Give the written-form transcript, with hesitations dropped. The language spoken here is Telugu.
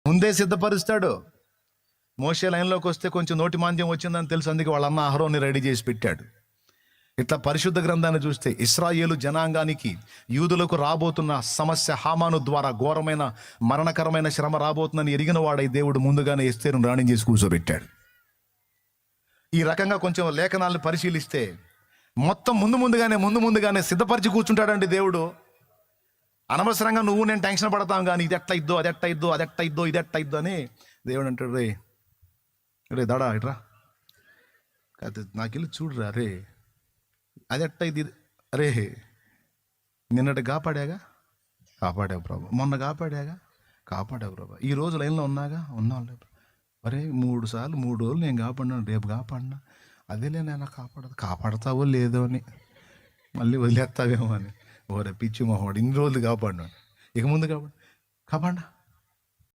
ముందే సిద్ధపరుస్తాడు. మోషే లైన్లోకి వస్తే కొంచెం నోటి మాంద్యం వచ్చిందని తెలుసు, అందుకే వాళ్ళ అన్న అహరోన్ని రెడీ చేసి పెట్టాడు. ఇట్లా పరిశుద్ధ గ్రంథాన్ని చూస్తే ఇశ్రాయేలు జనాంగానికి, యూదులకు రాబోతున్న సమస్య హామాను ద్వారా ఘోరమైన మరణకరమైన శ్రమ రాబోతుందని ఎరిగిన వాడై దేవుడు ముందుగానే ఎస్తేరును రాణి చేసి కూర్చోబెట్టాడు. ఈ రకంగా కొంచెం లేఖనాలను పరిశీలిస్తే మొత్తం ముందుగానే సిద్ధపరిచి కూర్చుంటాడండి దేవుడు. అనవసరంగా నువ్వు నేను టెన్షన్ పడతాం కానీ ఇది ఎట్లా ఇద్దో అది ఎట్ట ఇద్దో అని దేవుడు అంటాడు, రే దాడా ఇట్రా, నాకెళ్ళి చూడరా రే, అది ఎట్ట ఇది, అరే నిన్నటి కాపాడావు ప్రభు, మొన్న కాపాడావు ప్రభు, ఈ రోజు లైన్లో ఉన్నావు అరే 3 సార్లు 3 రోజులు నేను కాపాడినాను, రేపు కాపాడినా, అదేలే నేను కాపాడతావో లేదో అని మళ్ళీ వదిలేస్తావేమో అని. ఓరే పిచ్చి మొహోడు, ఇన్ని రోజులు కాపాడినాడు, ఇక ముందు కాపాడా